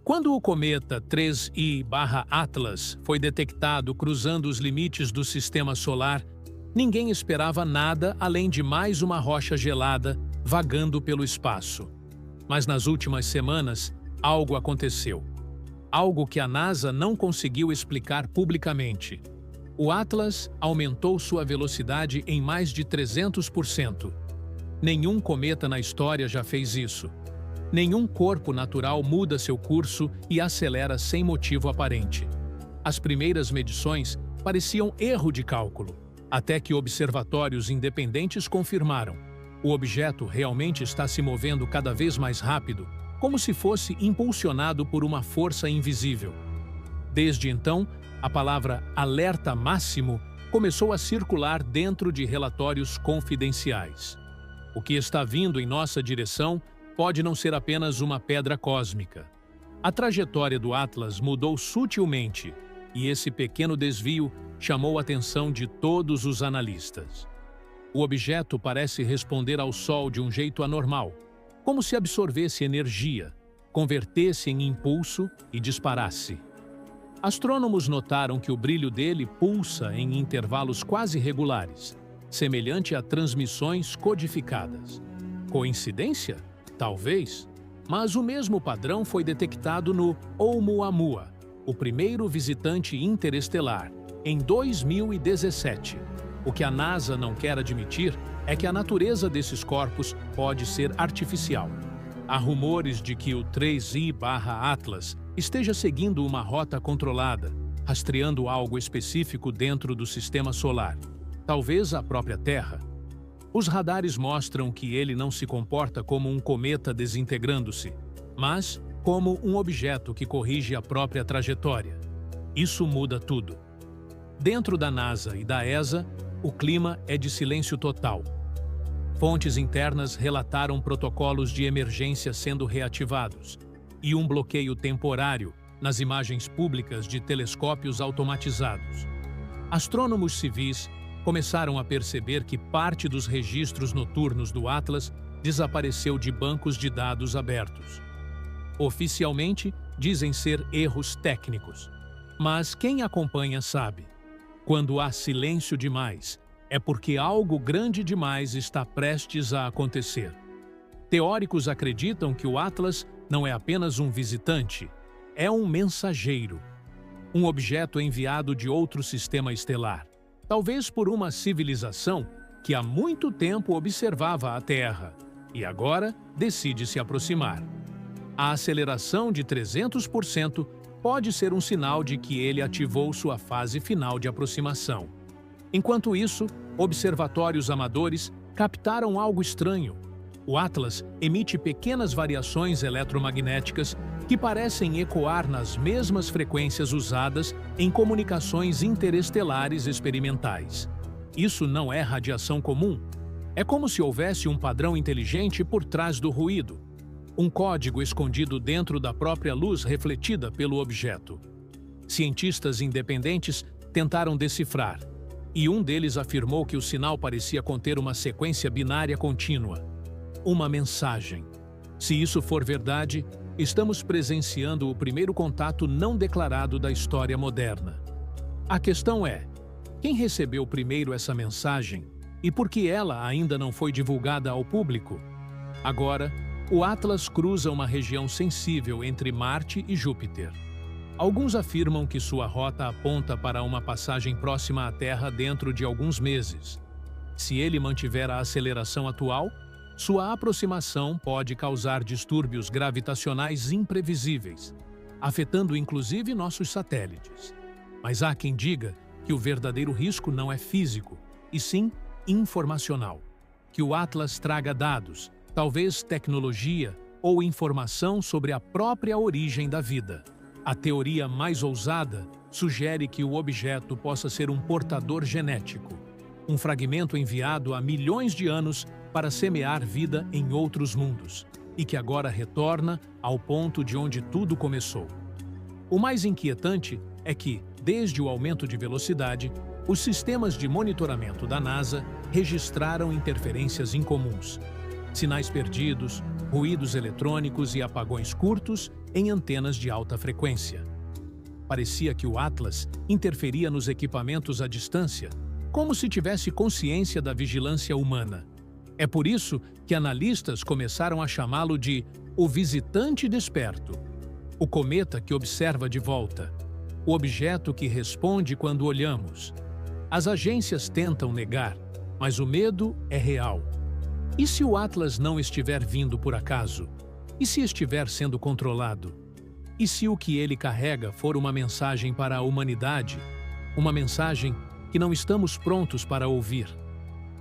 Quando o cometa 3I/Atlas foi detectado cruzando os limites do sistema solar, ninguém esperava nada além de mais uma rocha gelada vagando pelo espaço. Mas nas últimas semanas, algo aconteceu. Algo que a NASA não conseguiu explicar publicamente. O Atlas aumentou sua velocidade em mais de 300%. Nenhum cometa na história já fez isso. Nenhum corpo natural muda seu curso e acelera sem motivo aparente. As primeiras medições pareciam erro de cálculo, até que observatórios independentes confirmaram. O objeto realmente está se movendo cada vez mais rápido, como se fosse impulsionado por uma força invisível. Desde então, a palavra alerta máximo começou a circular dentro de relatórios confidenciais. O que está vindo em nossa direção pode não ser apenas uma pedra cósmica. A trajetória do Atlas mudou sutilmente, e esse pequeno desvio chamou a atenção de todos os analistas. O objeto parece responder ao Sol de um jeito anormal, como se absorvesse energia, convertesse em impulso e disparasse. Astrônomos notaram que o brilho dele pulsa em intervalos quase regulares, semelhante a transmissões codificadas. Coincidência? Talvez. Mas o mesmo padrão foi detectado no Oumuamua, o primeiro visitante interestelar, em 2017. O que a NASA não quer admitir é que a natureza desses corpos pode ser artificial. Há rumores de que o 3I/Atlas esteja seguindo uma rota controlada, rastreando algo específico dentro do sistema solar, talvez a própria Terra. Os radares mostram que ele não se comporta como um cometa desintegrando-se, mas como um objeto que corrige a própria trajetória. Isso muda tudo. Dentro da NASA e da ESA, o clima é de silêncio total. Fontes internas relataram protocolos de emergência sendo reativados e um bloqueio temporário nas imagens públicas de telescópios automatizados. Astrônomos civis começaram a perceber que parte dos registros noturnos do Atlas desapareceu de bancos de dados abertos. Oficialmente, dizem ser erros técnicos. Mas quem acompanha sabe. Quando há silêncio demais, é porque algo grande demais está prestes a acontecer. Teóricos acreditam que o Atlas não é apenas um visitante, é um mensageiro. Um objeto enviado de outro sistema estelar. Talvez por uma civilização que há muito tempo observava a Terra e agora decide se aproximar. A aceleração de 300% pode ser um sinal de que ele ativou sua fase final de aproximação. Enquanto isso, observatórios amadores captaram algo estranho. O Atlas emite pequenas variações eletromagnéticas que parecem ecoar nas mesmas frequências usadas em comunicações interestelares experimentais. Isso não é radiação comum. É como se houvesse um padrão inteligente por trás do ruído, um código escondido dentro da própria luz refletida pelo objeto. Cientistas independentes tentaram decifrar, e um deles afirmou que o sinal parecia conter uma sequência binária contínua. Uma mensagem. Se isso for verdade, estamos presenciando o primeiro contato não declarado da história moderna. A questão é, quem recebeu primeiro essa mensagem e por que ela ainda não foi divulgada ao público? Agora, o Atlas cruza uma região sensível entre Marte e Júpiter. Alguns afirmam que sua rota aponta para uma passagem próxima à Terra dentro de alguns meses. Se ele mantiver a aceleração atual, sua aproximação pode causar distúrbios gravitacionais imprevisíveis, afetando inclusive nossos satélites. Mas há quem diga que o verdadeiro risco não é físico, e sim informacional. Que o Atlas traga dados, talvez tecnologia ou informação sobre a própria origem da vida. A teoria mais ousada sugere que o objeto possa ser um portador genético, um fragmento enviado há milhões de anos para semear vida em outros mundos, e que agora retorna ao ponto de onde tudo começou. O mais inquietante é que, desde o aumento de velocidade, os sistemas de monitoramento da NASA registraram interferências incomuns. Sinais perdidos, ruídos eletrônicos e apagões curtos em antenas de alta frequência. Parecia que o Atlas interferia nos equipamentos à distância, como se tivesse consciência da vigilância humana. É por isso que analistas começaram a chamá-lo de o visitante desperto, o cometa que observa de volta, o objeto que responde quando olhamos. As agências tentam negar, mas o medo é real. E se o Atlas não estiver vindo por acaso? E se estiver sendo controlado? E se o que ele carrega for uma mensagem para a humanidade? Uma mensagem que não estamos prontos para ouvir?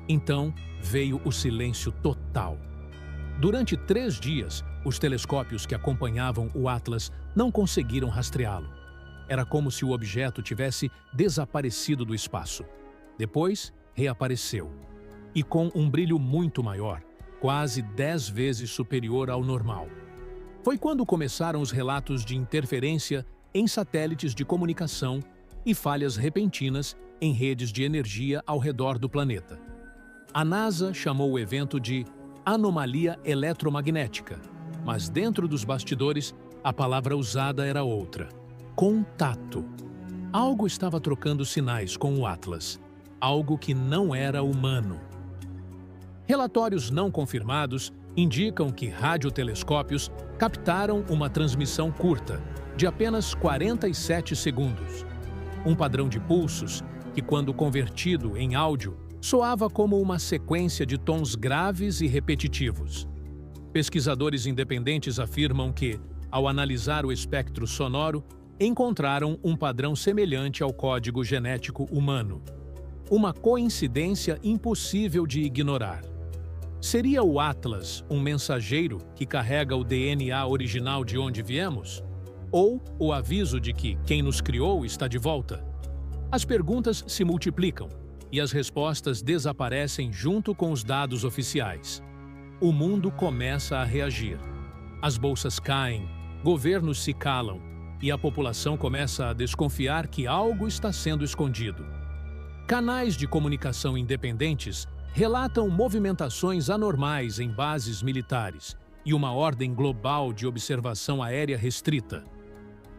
Então veio o silêncio total. Durante 3 dias, os telescópios que acompanhavam o Atlas não conseguiram rastreá-lo. Era como se o objeto tivesse desaparecido do espaço. Depois, reapareceu. E com um brilho muito maior, quase 10 vezes superior ao normal. Foi quando começaram os relatos de interferência em satélites de comunicação e falhas repentinas em redes de energia ao redor do planeta. A NASA chamou o evento de anomalia eletromagnética, mas dentro dos bastidores, a palavra usada era outra: contato. Algo estava trocando sinais com o Atlas, algo que não era humano. Relatórios não confirmados indicam que radiotelescópios captaram uma transmissão curta, de apenas 47 segundos. Um padrão de pulsos que, quando convertido em áudio, soava como uma sequência de tons graves e repetitivos. Pesquisadores independentes afirmam que, ao analisar o espectro sonoro, encontraram um padrão semelhante ao código genético humano. Uma coincidência impossível de ignorar. Seria o Atlas um mensageiro que carrega o DNA original de onde viemos? Ou o aviso de que quem nos criou está de volta? As perguntas se multiplicam e as respostas desaparecem junto com os dados oficiais. O mundo começa a reagir. As bolsas caem, governos se calam e a população começa a desconfiar que algo está sendo escondido. Canais de comunicação independentes relatam movimentações anormais em bases militares e uma ordem global de observação aérea restrita.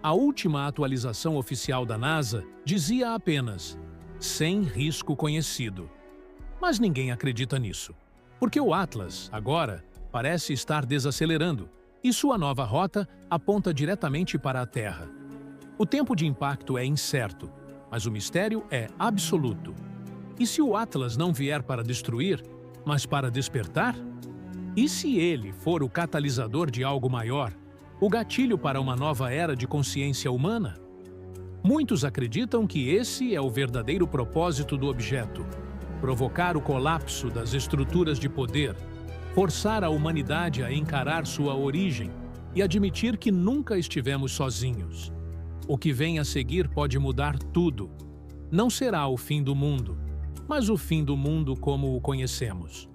A última atualização oficial da NASA dizia apenas sem risco conhecido. Mas ninguém acredita nisso, porque o Atlas, agora, parece estar desacelerando e sua nova rota aponta diretamente para a Terra. O tempo de impacto é incerto, mas o mistério é absoluto. E se o Atlas não vier para destruir, mas para despertar? E se ele for o catalisador de algo maior, o gatilho para uma nova era de consciência humana? Muitos acreditam que esse é o verdadeiro propósito do objeto: provocar o colapso das estruturas de poder, forçar a humanidade a encarar sua origem e admitir que nunca estivemos sozinhos. O que vem a seguir pode mudar tudo. Não será o fim do mundo, mas o fim do mundo como o conhecemos.